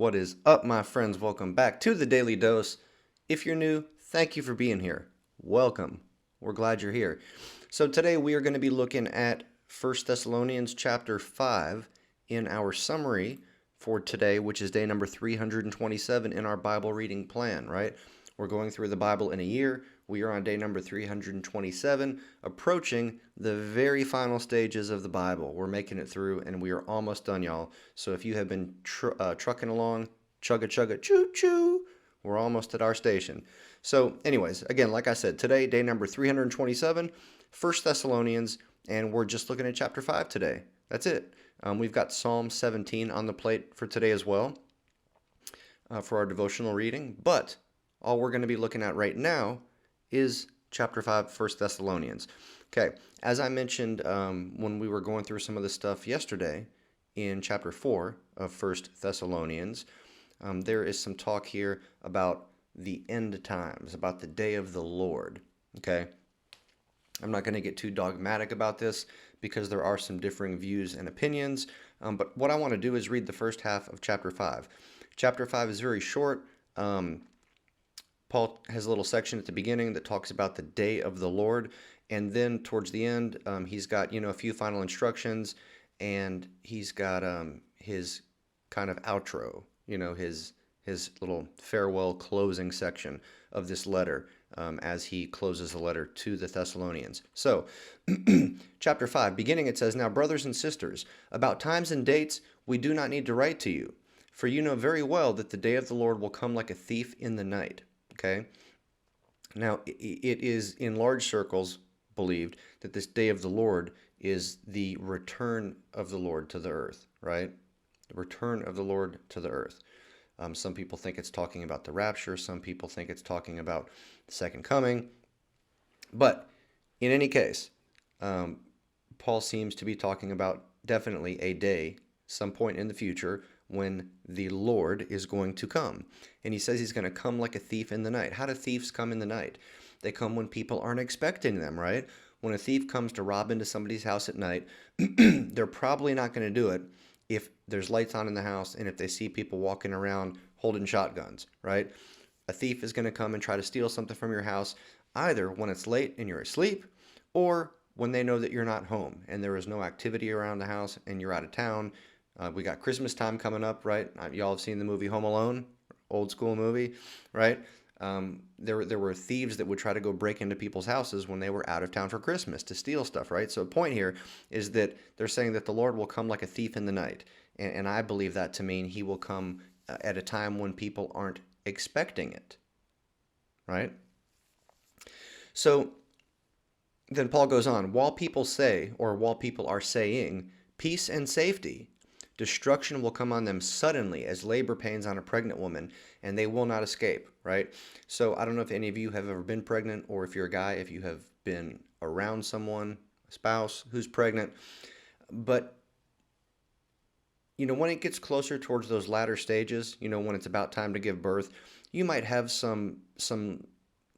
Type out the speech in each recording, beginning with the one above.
What is up, my friends? Welcome back to the Daily Dose. If you're new, thank you for being here. Welcome. We're glad you're here. So today we are going to be looking at 1 Thessalonians chapter 5 in our summary for today, which is day number 327 in our Bible reading plan, right? We're going through the Bible in a year. We are on day number 327, approaching the very final stages of the Bible. We're making it through, and we are almost done, y'all. So if you have been trucking along, chugga chugga choo choo, we're almost at our station. So anyways, again, like I said, today, day number 327, 1 Thessalonians, and we're just looking at chapter 5 today. That's it. We've got Psalm 17 on the plate for today as well for our devotional reading, but all we're going to be looking at right now is chapter 5, 1 Thessalonians. Okay, as I mentioned when we were going through some of the stuff yesterday in chapter 4 of 1 Thessalonians, there is some talk here about the end times, about the day of the Lord. Okay, I'm not going to get too dogmatic about this because there are some differing views and opinions, but what I want to do is read the first half of chapter 5. Chapter 5 is very short. Paul has a little section at the beginning that talks about the day of the Lord, and then towards the end, he's got a few final instructions, and he's got his kind of outro, his little farewell closing section of this letter as he closes the letter to the Thessalonians. So, chapter 5, beginning it says, "Now, brothers and sisters, about times and dates we do not need to write to you, for you know very well that the day of the Lord will come like a thief in the night." Okay. Now, it is in large circles believed that this day of the Lord is the return of the Lord to the earth, right? The return of the Lord to the earth. Some people think it's talking about the rapture. Some people think it's talking about the second coming. But in any case, Paul seems to be talking about definitely a day, some point in the future, when the Lord is going to come. And he says he's going to come like a thief in the night. How do thieves come in the night? They come when people aren't expecting them, right? When a thief comes to rob into somebody's house at night, they're probably not going to do it if there's lights on in the house and if they see people walking around holding shotguns, right? A thief is going to come and try to steal something from your house either when it's late and you're asleep, or when they know that you're not home and there is no activity around the house and you're out of town. We got Christmas time coming up, right? Y'all have seen the movie Home Alone, old school movie, right? There were thieves that would try to go break into people's houses when they were out of town for Christmas to steal stuff, right? So the point here is that they're saying that the Lord will come like a thief in the night. And I believe that to mean he will come at a time when people aren't expecting it, right? So then Paul goes on, while people are saying, peace and safety, destruction will come on them suddenly as labor pains on a pregnant woman, and they will not escape, right? So I don't know if any of you have ever been pregnant, or if you're a guy, if you have been around someone, a spouse who's pregnant, but when it gets closer towards those latter stages, when it's about time to give birth, you might have some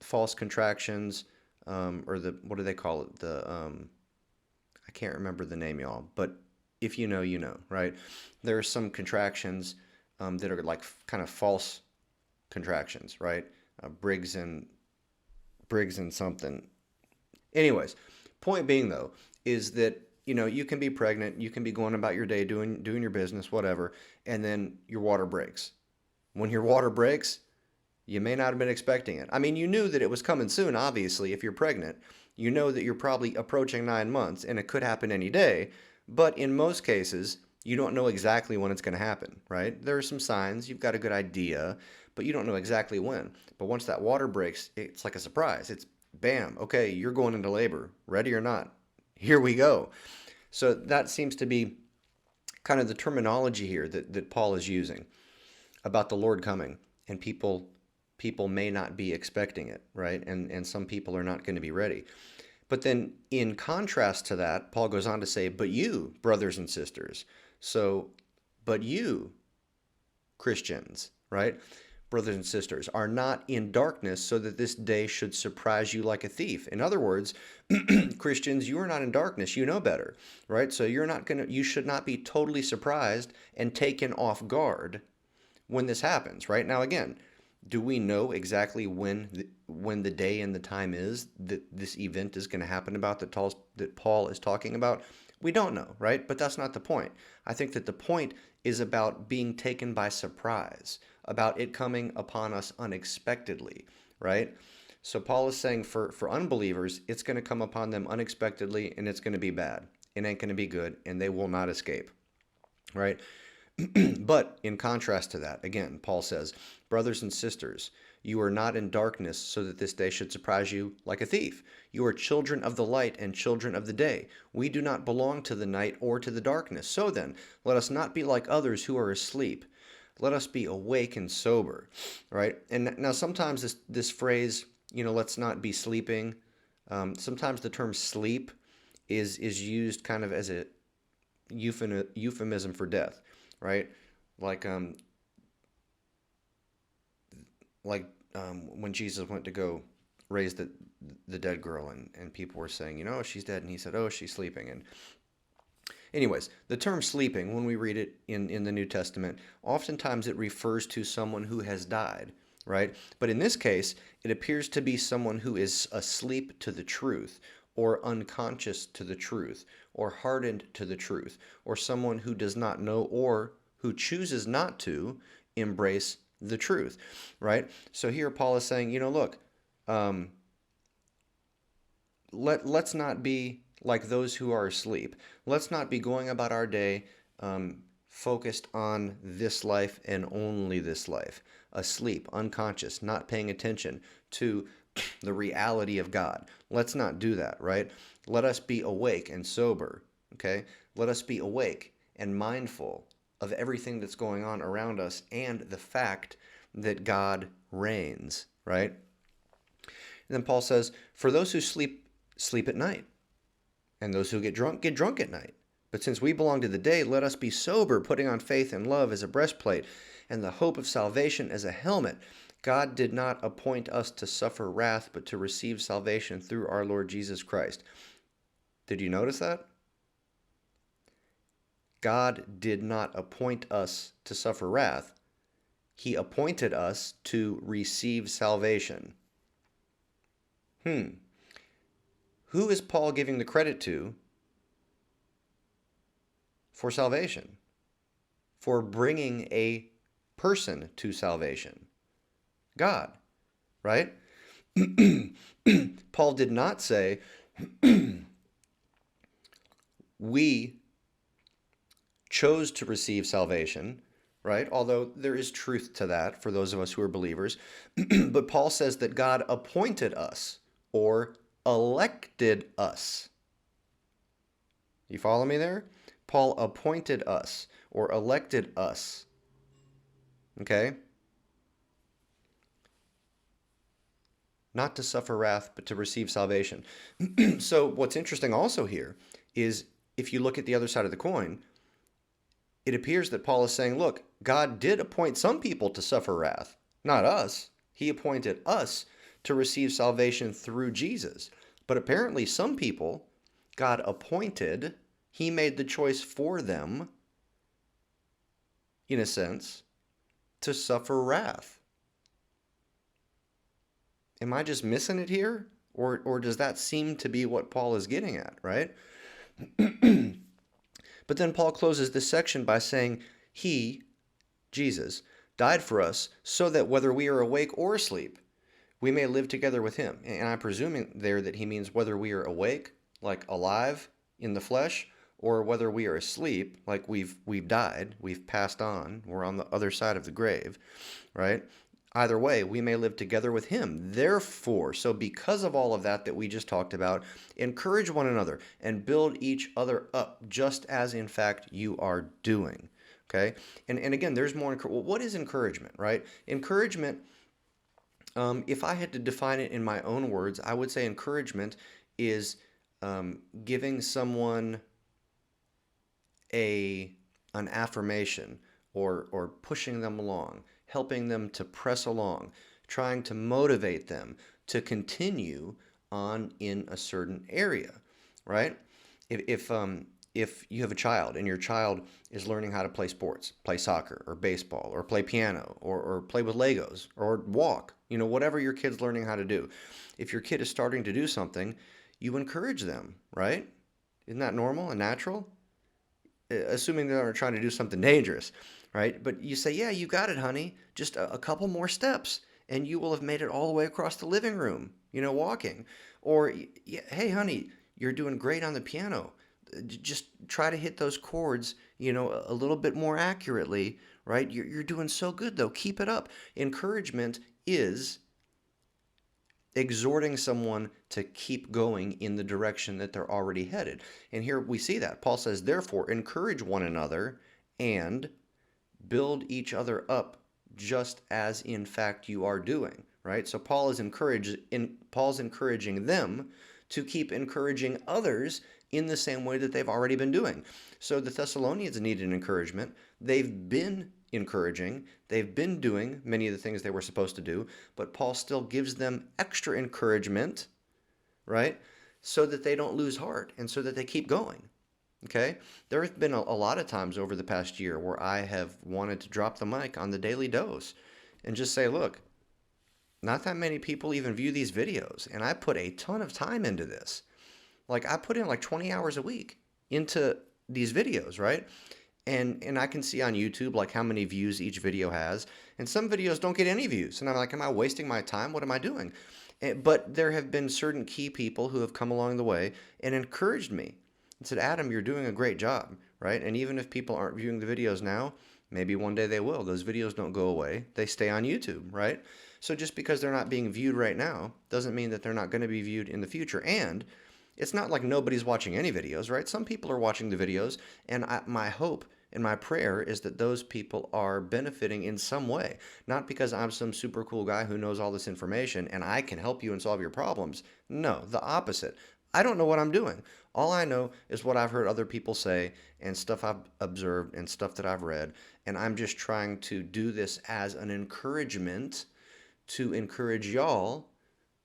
false contractions, or what do they call it? I can't remember the name, y'all, but if you know, you know, right? There are some contractions that are like kind of false contractions, right? Briggs and something. Anyways, point being though is that you can be pregnant, you can be going about your day doing your business, whatever, and then your water breaks. When your water breaks, you may not have been expecting it. I mean, you knew that it was coming soon, obviously. If you're pregnant, you know that you're probably approaching 9 months, and it could happen any day. But in most cases, you don't know exactly when it's going to happen, right? There are some signs, you've got a good idea, but you don't know exactly when. But once that water breaks, it's like a surprise. It's bam, okay, you're going into labor, ready or not. Here we go. So that seems to be kind of the terminology here that Paul is using about the Lord coming, and people may not be expecting it, right? And some people are not going to be ready. But then in contrast to that, Paul goes on to say, but you, brothers and sisters, but you, Christians, right? Brothers and sisters, are not in darkness so that this day should surprise you like a thief. In other words, Christians, you are not in darkness. You know better, right? So you should not be totally surprised and taken off guard when this happens, right? Now, again, do we know exactly when the day and the time is that this event is going to happen about that Paul is talking about? We don't know, right? But that's not the point. I think that the point is about being taken by surprise, about it coming upon us unexpectedly, right? So Paul is saying for unbelievers, it's going to come upon them unexpectedly and it's going to be bad. It ain't going to be good and they will not escape, right? But in contrast to that, again, Paul says, brothers and sisters, you are not in darkness so that this day should surprise you like a thief. You are children of the light and children of the day. We do not belong to the night or to the darkness. So then, let us not be like others who are asleep. Let us be awake and sober, right? And now sometimes this phrase, let's not be sleeping, sometimes the term sleep is used kind of as a euphemism for death, right? Like when Jesus went to go raise the dead girl, and people were saying, she's dead, and he said, oh, she's sleeping. And anyways, the term sleeping, when we read it in the New Testament, oftentimes it refers to someone who has died, right? But in this case, it appears to be someone who is asleep to the truth, or unconscious to the truth, or hardened to the truth, or someone who does not know or who chooses not to embrace the truth, right? So here Paul is saying, look, let's not be like those who are asleep. Let's not be going about our day focused on this life and only this life, asleep, unconscious, not paying attention to the reality of God. Let's not do that, right? Let us be awake and sober, okay? Let us be awake and mindful of everything that's going on around us and the fact that God reigns, right? And then Paul says, for those who sleep, sleep at night, and those who get drunk at night. But since we belong to the day, let us be sober, putting on faith and love as a breastplate, and the hope of salvation as a helmet. God did not appoint us to suffer wrath, but to receive salvation through our Lord Jesus Christ. Did you notice that? God did not appoint us to suffer wrath. He appointed us to receive salvation. Who is Paul giving the credit to for salvation? For bringing a person to salvation? God, right? Paul did not say, we chose to receive salvation, right? Although there is truth to that for those of us who are believers. But Paul says that God appointed us or elected us. You follow me there? Paul appointed us or elected us. Okay? Not to suffer wrath, but to receive salvation. So what's interesting also here is if you look at the other side of the coin, it appears that Paul is saying, look, God did appoint some people to suffer wrath, not us. He appointed us to receive salvation through Jesus. But apparently some people God appointed, he made the choice for them, in a sense, to suffer wrath. Am I just missing it here? Or does that seem to be what Paul is getting at, right? But then Paul closes this section by saying, he, Jesus, died for us so that whether we are awake or asleep, we may live together with him. And I'm presuming there that he means whether we are awake, like alive in the flesh, or whether we are asleep, like we've died, we've passed on, we're on the other side of the grave, right? Either way, we may live together with him. Therefore, so because of all of that we just talked about, encourage one another and build each other up, just as in fact you are doing. Okay? And again, there's more. Well, what is encouragement, right? Encouragement, if I had to define it in my own words, I would say encouragement is giving someone an affirmation or pushing them along, helping them to press along, trying to motivate them to continue on in a certain area, right? If if you have a child and your child is learning how to play sports, play soccer or baseball or play piano or play with Legos or walk, whatever your kid's learning how to do. If your kid is starting to do something, you encourage them, right? Isn't that normal and natural? Assuming they're not trying to do something dangerous, right? But you say, yeah, you got it, honey. Just a couple more steps and you will have made it all the way across the living room, walking. Or, yeah, hey, honey, you're doing great on the piano. Just try to hit those chords, a little bit more accurately, right? You're doing so good, though. Keep it up. Encouragement is exhorting someone to keep going in the direction that they're already headed. And here we see that. Paul says, therefore, encourage one another and build each other up just as in fact you are doing, right? So Paul's encouraging them to keep encouraging others in the same way that they've already been doing. So the Thessalonians needed encouragement. They've been encouraging. They've been doing many of the things they were supposed to do, but Paul still gives them extra encouragement, right? So that they don't lose heart and so that they keep going. Okay? There have been a lot of times over the past year where I have wanted to drop the mic on the Daily Dose and just say, look, not that many people even view these videos, and I put a ton of time into this. Like, I put in like 20 hours a week into these videos, right? And I can see on YouTube like how many views each video has, and some videos don't get any views. And I'm like, am I wasting my time? What am I doing? But there have been certain key people who have come along the way and encouraged me and said, Adam, you're doing a great job, right? And even if people aren't viewing the videos now, maybe one day they will. Those videos don't go away. They stay on YouTube, right? So just because they're not being viewed right now doesn't mean that they're not going to be viewed in the future. And it's not like nobody's watching any videos, right? Some people are watching the videos, and my hope and my prayer is that those people are benefiting in some way. Not because I'm some super cool guy who knows all this information and I can help you and solve your problems. No, the opposite. I don't know what I'm doing. All I know is what I've heard other people say and stuff I've observed and stuff that I've read. And I'm just trying to do this as an encouragement to encourage y'all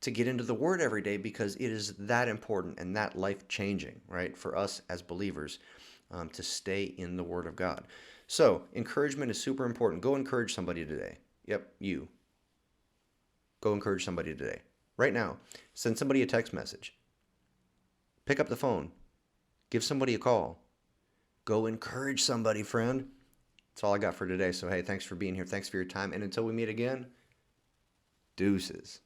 to get into the Word every day, because it is that important and that life-changing, right, for us as believers to stay in the Word of God. So encouragement is super important. Go encourage somebody today. Yep, you. Go encourage somebody today. Right now. Send somebody a text message. Pick up the phone. Give somebody a call. Go encourage somebody, friend. That's all I got for today. So, hey, thanks for being here. Thanks for your time. And until we meet again, deuces.